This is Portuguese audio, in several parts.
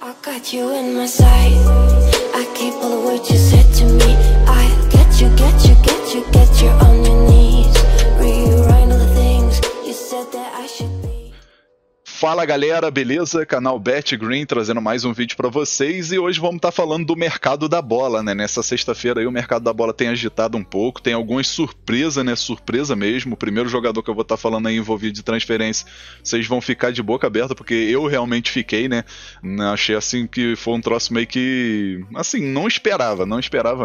I got you in my sight. I keep all the words you said to me. I'll get you on your knees. Rewrite all the things you said that I should be. Fala galera, beleza? Canal BetGreen trazendo mais um vídeo para vocês e hoje vamos estar falando do mercado da bola, né? Nessa sexta-feira aí o mercado da bola tem agitado um pouco, tem algumas surpresas, né? Surpresa mesmo. O primeiro jogador que eu vou estar falando aí envolvido de transferência, vocês vão ficar de boca aberta porque eu realmente fiquei, né? Achei assim que foi um troço meio que, assim, não esperava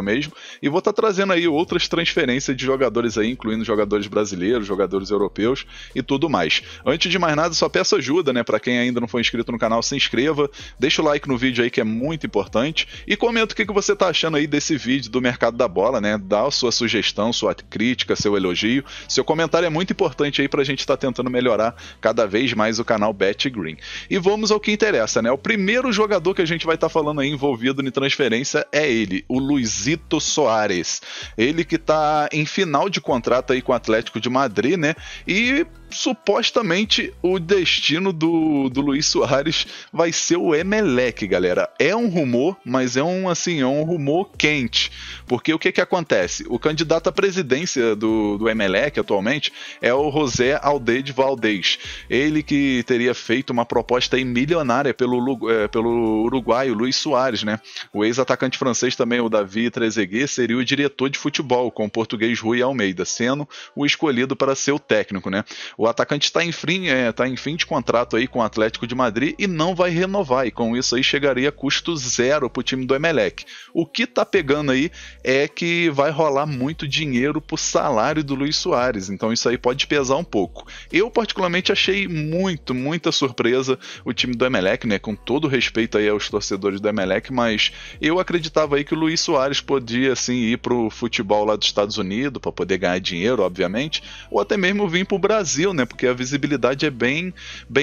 mesmo. E vou estar trazendo aí outras transferências de jogadores aí, incluindo jogadores brasileiros, jogadores europeus e tudo mais. Antes de mais nada, só peço ajuda, né? Para quem ainda não foi inscrito no canal, se inscreva, deixa o like no vídeo aí que é muito importante e comenta o que você tá achando aí desse vídeo do mercado da bola, né? Dá a sua sugestão, sua crítica, seu elogio. Seu comentário é muito importante aí pra gente estar tentando melhorar cada vez mais o canal BetGreen. E vamos ao que interessa, né? O primeiro jogador que a gente vai estar falando aí envolvido em transferência é ele, o Luizito Soares. Ele que tá em final de contrato aí com o Atlético de Madrid, né? E supostamente o destino do Luiz Soares vai ser o Emelec, galera. É um rumor, mas é um rumor quente. Porque o que acontece? O candidato à presidência do Emelec atualmente é o José Aldeide Valdez. Ele que teria feito uma proposta aí milionária pelo uruguaio Luiz Soares, né? O ex-atacante francês também, o David Trezeguet, seria o diretor de futebol com o português Rui Almeida, sendo o escolhido para ser o técnico, né? O atacante está em fim de contrato aí com o Atlético de Madrid e não vai renovar, e com isso aí chegaria a custo zero para o time do Emelec. O que tá pegando aí é que vai rolar muito dinheiro pro salário do Luiz Soares, então isso aí pode pesar um pouco. Eu particularmente achei muita surpresa o time do Emelec, né? Com todo respeito aí aos torcedores do Emelec, mas eu acreditava aí que o Luiz Soares podia assim ir pro futebol lá dos Estados Unidos para poder ganhar dinheiro, obviamente, ou até mesmo vir pro Brasil, né? Porque a visibilidade é bem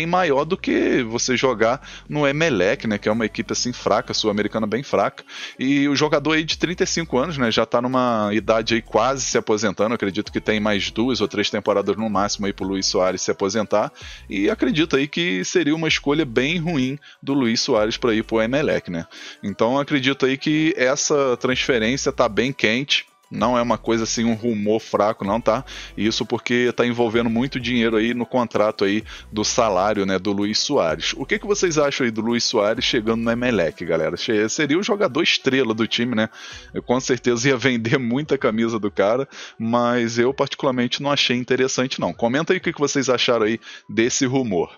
maior do que você jogar no Emelec, né? Que é uma equipe assim fraca, sul-americana bem fraca. E o jogador aí de 35 anos, né? Já tá numa idade aí quase se aposentando. Acredito que tem mais 2 ou 3 temporadas no máximo aí pro Luiz Soares se aposentar. E acredito aí que seria uma escolha bem ruim do Luiz Soares para ir pro Emelec, né? Então acredito aí que essa transferência tá bem quente. Não é uma coisa assim, um rumor fraco, não, tá? Isso porque tá envolvendo muito dinheiro aí no contrato aí do salário, né, do Luiz Soares. O que vocês acham aí do Luiz Soares chegando no Emelec, galera? Seria o jogador estrela do time, né? Eu com certeza ia vender muita camisa do cara, mas eu particularmente não achei interessante, não. Comenta aí o que vocês acharam aí desse rumor.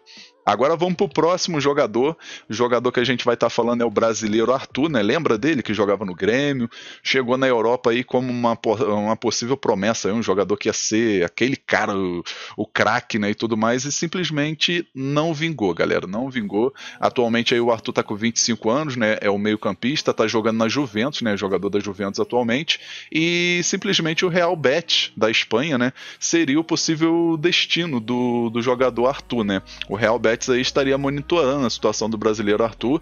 Agora vamos pro próximo jogador. O jogador que a gente vai estar falando é o brasileiro Arthur, né? Lembra dele que jogava no Grêmio? Chegou na Europa aí como uma possível promessa, um jogador que ia ser aquele cara, o craque, né? E tudo mais, e simplesmente não vingou, galera. Não vingou. Atualmente aí o Arthur tá com 25 anos, né? É o meio-campista, tá jogando na Juventus, né? Jogador da Juventus atualmente. E simplesmente o Real Betis da Espanha, né? Seria o possível destino do jogador Arthur, né? O Real Betis aí estaria monitorando a situação do brasileiro Arthur.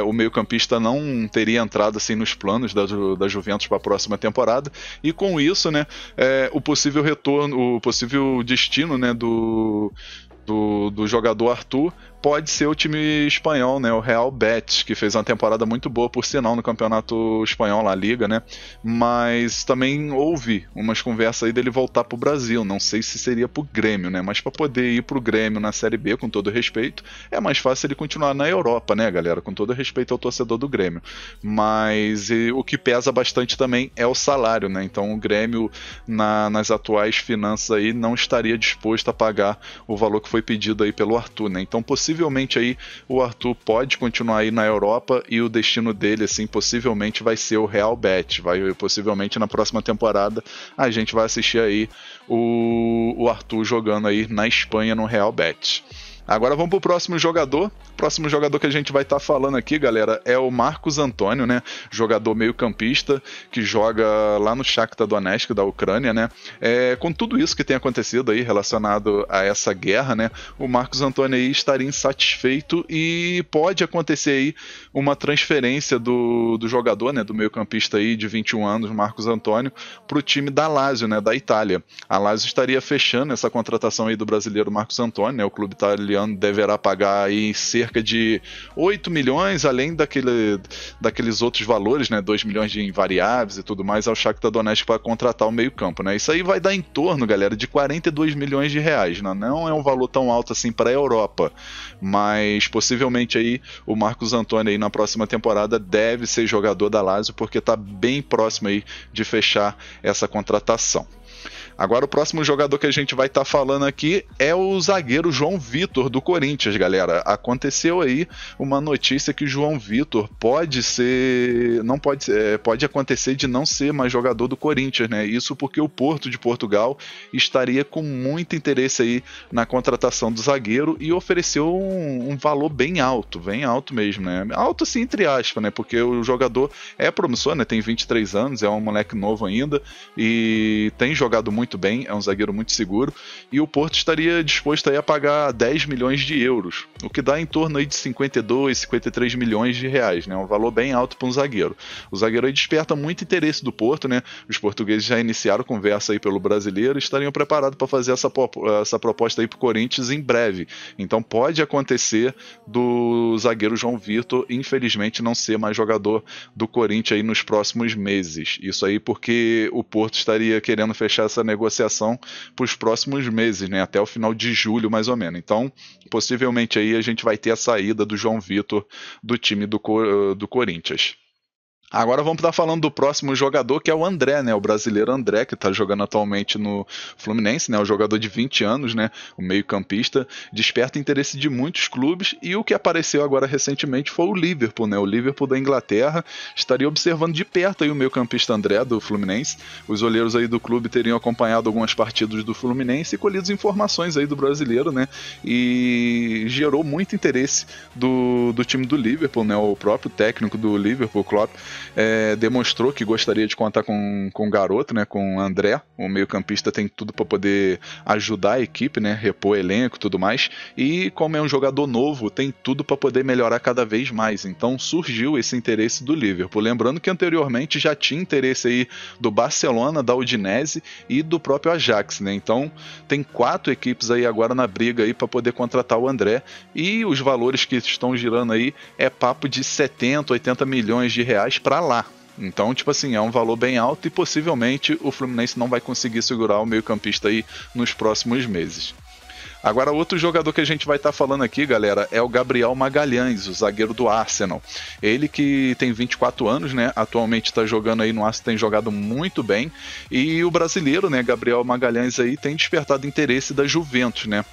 O meio-campista não teria entrado assim nos planos da Juventus para a próxima temporada, e com isso, né, o possível retorno, o possível destino, né, do jogador Arthur pode ser o time espanhol, né, o Real Betis, que fez uma temporada muito boa, por sinal, no campeonato espanhol, La Liga, né, mas também houve umas conversas aí dele voltar pro Brasil, não sei se seria pro Grêmio, né, mas para poder ir pro Grêmio na Série B, com todo respeito, é mais fácil ele continuar na Europa, né, galera, com todo respeito ao torcedor do Grêmio, mas o que pesa bastante também é o salário, né, então o Grêmio, nas atuais finanças aí, não estaria disposto a pagar o valor que foi pedido aí pelo Arthur, né, então possivelmente aí o Arthur pode continuar aí na Europa e o destino dele, assim, possivelmente vai ser o Real Betis. Possivelmente na próxima temporada a gente vai assistir aí o Arthur jogando aí na Espanha no Real Betis. Agora vamos pro próximo jogador. O próximo jogador que a gente vai estar falando aqui, galera, é o Marcos Antônio, né? Jogador meio-campista que joga lá no Shakhtar Donetsk da Ucrânia, né? Com tudo isso que tem acontecido aí relacionado a essa guerra, né? O Marcos Antônio aí estaria insatisfeito e pode acontecer aí uma transferência do jogador, né? Do meio-campista aí de 21 anos, Marcos Antônio, pro time da Lazio, né? Da Itália. A Lazio estaria fechando essa contratação aí do brasileiro Marcos Antônio, né? O clube italiano italiano deverá pagar aí cerca de 8 milhões, além daqueles outros valores, né, 2 milhões de invariáveis e tudo mais, ao Shakhtar Donetsk para contratar o meio-campo, né? Isso aí vai dar em torno, galera, de 42 milhões de reais, né? Não é um valor tão alto assim para a Europa, mas possivelmente aí o Marcos Antônio aí na próxima temporada deve ser jogador da Lazio, porque está bem próximo aí de fechar essa contratação. Agora o próximo jogador que a gente vai estar falando aqui é o zagueiro João Vitor do Corinthians, galera. Aconteceu aí uma notícia que o João Vitor pode acontecer de não ser mais jogador do Corinthians, né? Isso porque o Porto de Portugal estaria com muito interesse aí na contratação do zagueiro e ofereceu um valor bem alto mesmo, né? Alto assim entre aspas, né? Porque o jogador é promissor, né? Tem 23 anos, é um moleque novo ainda e tem jogado muito bem, é um zagueiro muito seguro, e o Porto estaria disposto aí a pagar 10 milhões de euros, o que dá em torno aí de 52, 53 milhões de reais, né? Um valor bem alto para um zagueiro. O zagueiro aí desperta muito interesse do Porto, né? Os portugueses já iniciaram conversa aí pelo brasileiro e estariam preparados para fazer essa proposta aí para o Corinthians em breve. Então pode acontecer do zagueiro João Vitor, infelizmente, não ser mais jogador do Corinthians aí nos próximos meses. Isso aí porque o Porto estaria querendo fechar essa negociação para os próximos meses, né? Até o final de julho, mais ou menos. Então, possivelmente aí a gente vai ter a saída do João Vitor do time do Corinthians. Agora vamos estar falando do próximo jogador, que é o André, né? O brasileiro André, que está jogando atualmente no Fluminense, né? O jogador de 20 anos, né? O meio-campista, desperta interesse de muitos clubes, e o que apareceu agora recentemente foi o Liverpool, né? O Liverpool da Inglaterra estaria observando de perto aí o meio-campista André do Fluminense. Os olheiros aí do clube teriam acompanhado algumas partidas do Fluminense e colhido informações aí do brasileiro, né? E gerou muito interesse do time do Liverpool, né? O próprio técnico do Liverpool, Klopp, demonstrou que gostaria de contar com o garoto, né, com o André. O meio-campista tem tudo para poder ajudar a equipe, né, repor elenco e tudo mais, e como é um jogador novo, tem tudo para poder melhorar cada vez mais. Então surgiu esse interesse do Liverpool, lembrando que anteriormente já tinha interesse aí do Barcelona, da Udinese e do próprio Ajax, né? Então tem 4 equipes aí agora na briga aí para poder contratar o André, e os valores que estão girando aí é papo de 70, 80 milhões de reais para lá. Então, tipo assim, é um valor bem alto e possivelmente o Fluminense não vai conseguir segurar o meio-campista aí nos próximos meses. Agora, outro jogador que a gente vai estar falando aqui, galera, é o Gabriel Magalhães, o zagueiro do Arsenal. Ele que tem 24 anos, né? Atualmente está jogando aí no Arsenal, tem jogado muito bem. E o brasileiro, né, Gabriel Magalhães aí tem despertado interesse da Juventus, né?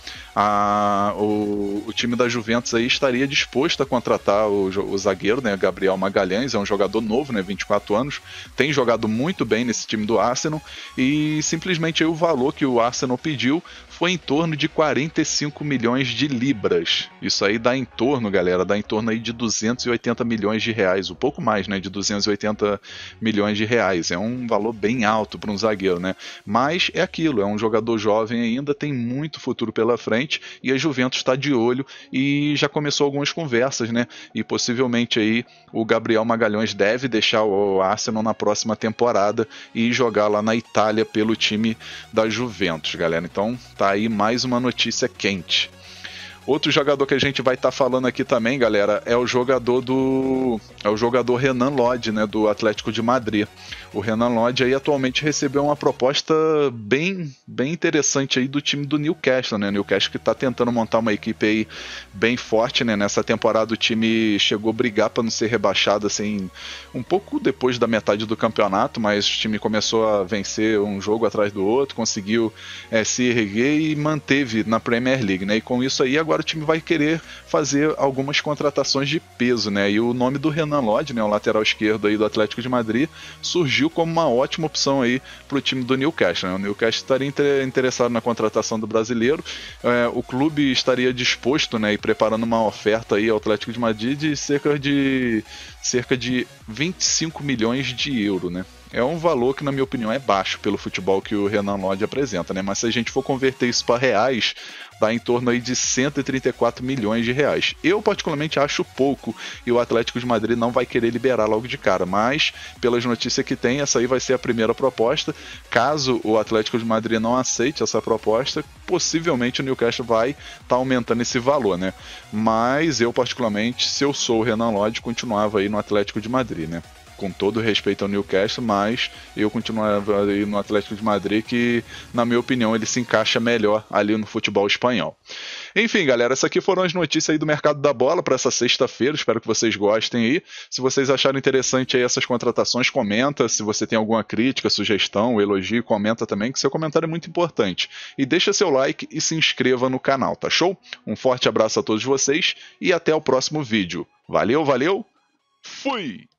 O time da Juventus aí estaria disposto a contratar o zagueiro, né, Gabriel Magalhães. É um jogador novo, né, 24 anos, tem jogado muito bem nesse time do Arsenal, e simplesmente aí o valor que o Arsenal pediu foi em torno de 45 milhões de libras. Isso aí dá em torno, galera, dá em torno aí de 280 milhões de reais, um pouco mais, né, de 280 milhões de reais. É um valor bem alto para um zagueiro, né? Mas é aquilo, é um jogador jovem ainda, tem muito futuro pela frente, e a Juventus está de olho e já começou algumas conversas, né? E possivelmente aí o Gabriel Magalhães deve deixar o Arsenal na próxima temporada e jogar lá na Itália pelo time da Juventus, galera. Então tá aí mais uma notícia quente. Outro jogador que a gente vai estar falando aqui também, galera, é o jogador Renan Lodge, né, do Atlético de Madrid. O Renan Lodge aí atualmente recebeu uma proposta bem interessante aí do time do Newcastle, né? Newcastle que está tentando montar uma equipe aí bem forte, né? Nessa temporada o time chegou a brigar para não ser rebaixado assim um pouco depois da metade do campeonato, mas o time começou a vencer um jogo atrás do outro, conseguiu se erguer e manteve na Premier League, né? E com isso aí agora o time vai querer fazer algumas contratações de peso, né? E o nome do Renan Lodge, né, o lateral esquerdo aí do Atlético de Madrid, surgiu como uma ótima opção aí para o time do Newcastle, né? O Newcastle estaria interessado na contratação do brasileiro. O clube estaria disposto, né, e preparando uma oferta aí ao Atlético de Madrid de cerca de 25 milhões de euros, né? é um valor que, na minha opinião, é baixo pelo futebol que o Renan Lodge apresenta, né? Mas se a gente for converter isso para reais, dá em torno aí de 134 milhões de reais. Eu, particularmente, acho pouco e o Atlético de Madrid não vai querer liberar logo de cara, mas, pelas notícias que tem, essa aí vai ser a primeira proposta. Caso o Atlético de Madrid não aceite essa proposta, possivelmente o Newcastle vai estar aumentando esse valor, né? Mas eu, particularmente, se eu sou o Renan Lodge, continuava aí no Atlético de Madrid, né? Com todo respeito ao Newcastle, mas eu continuava aí no Atlético de Madrid, que, na minha opinião, ele se encaixa melhor ali no futebol espanhol. Enfim, galera, essas aqui foram as notícias aí do mercado da bola para essa sexta-feira. Espero que vocês gostem aí. Se vocês acharem interessante aí essas contratações, comenta. Se você tem alguma crítica, sugestão, elogio, comenta também, que seu comentário é muito importante. E deixa seu like e se inscreva no canal, tá show? Um forte abraço a todos vocês e até o próximo vídeo. Valeu, valeu, fui!